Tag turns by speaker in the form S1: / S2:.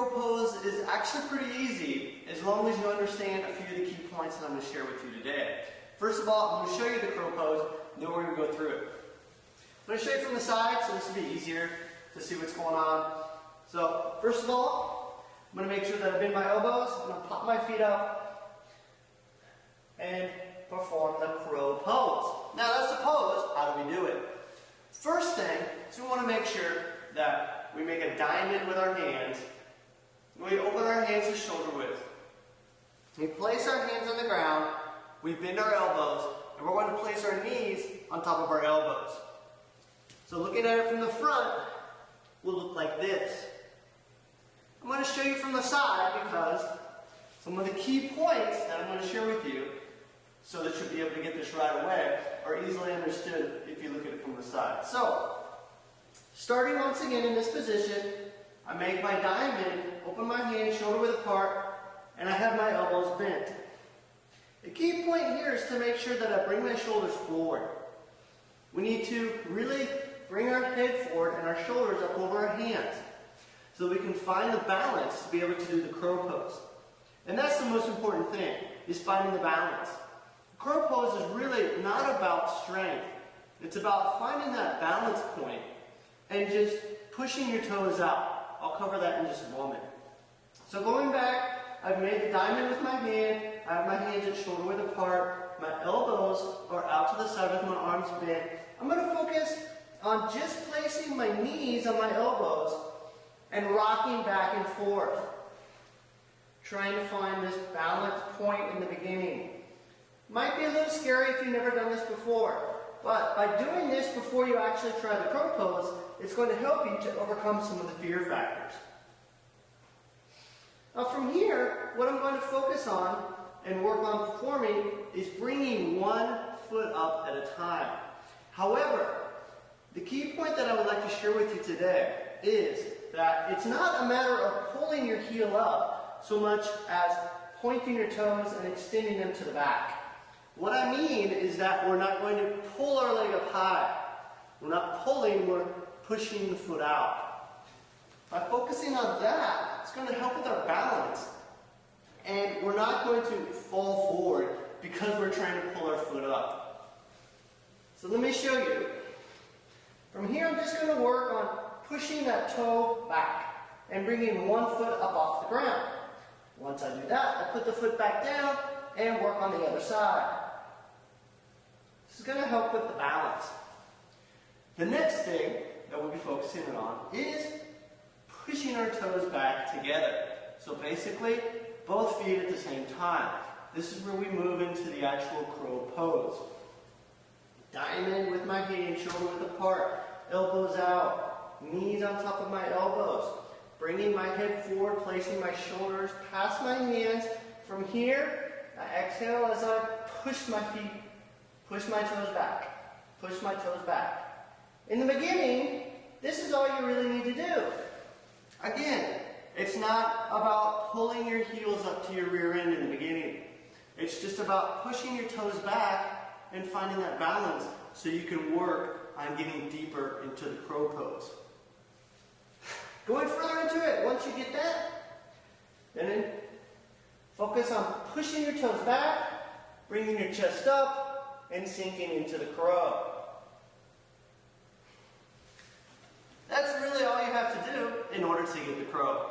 S1: crow pose is actually pretty easy as long as you understand a few of the key points that I'm going to share with you today. First of all, I'm going to show you the crow pose, and then we're going to go through it. I'm going to show you from the side, so this will be easier to see what's going on. So, first of all, I'm going to make sure that I bend my elbows. I'm going to pop my feet up and perform the crow pose. Now that's the pose. How do we do it? First thing is we want to make sure that we make a diamond with our hands. We open our hands to shoulder width. We place our hands on the ground. We bend our elbows, and we're going to place our knees on top of our elbows. So looking at it from the front will look like this. I'm going to show you from the side because some of the key points that I'm going to share with you, so that you'll be able to get this right away, are easily understood if you look at it from the side. So, starting once again in this position, I make my diamond, open my hands shoulder width apart, and I have my elbows bent. The key point here is to make sure that I bring my shoulders forward. We need to really bring our head forward and our shoulders up over our hands so we can find the balance to be able to do the crow pose. And that's the most important thing, is finding the balance. The crow pose is really not about strength. It's about finding that balance point and just pushing your toes out. I'll cover that in just a moment. So going back, I've made the diamond with my hand. I have my hands at shoulder width apart. My elbows are out to the side with my arms bent. I'm going to focus on just placing my knees on my elbows and rocking back and forth, trying to find this balance point in the beginning. Might be a little scary if you've never done this before, but by doing this before you actually try the crow pose, it's going to help you to overcome some of the fear factors. Now from here, what I'm going to focus on and work on performing is bringing one foot up at a time. However, the key point that I would like to share with you today is that it's not a matter of pulling your heel up so much as pointing your toes and extending them to the back. What I mean is that we're not going to pull our leg up high. We're not pulling, we're pushing the foot out. By focusing on that, it's going to help with our balance. And we're not going to fall forward because we're trying to pull our foot up. So let me show you. From here, I'm just going to work on pushing that toe back and bringing one foot up off the ground. Once I do that, I put the foot back down and work on the other side. This is going to help with the balance. The next thing that we'll be focusing on is pushing our toes back together. So basically, both feet at the same time. This is where we move into the actual crow pose. Diamond with my hands, shoulder width apart, elbows out, knees on top of my elbows, bringing my head forward, placing my shoulders past my hands. From here, I exhale as I push my feet, push my toes back, push my toes back. In the beginning, this is all you really need to do. Again, it's not about pulling your heels up to your rear end in the beginning. It's just about pushing your toes back and finding that balance so you can work on getting deeper into the crow pose. Going further into it, once you get that, then focus on pushing your toes back, bringing your chest up, and sinking into the crow. That's really all you have to do in order to get the crow.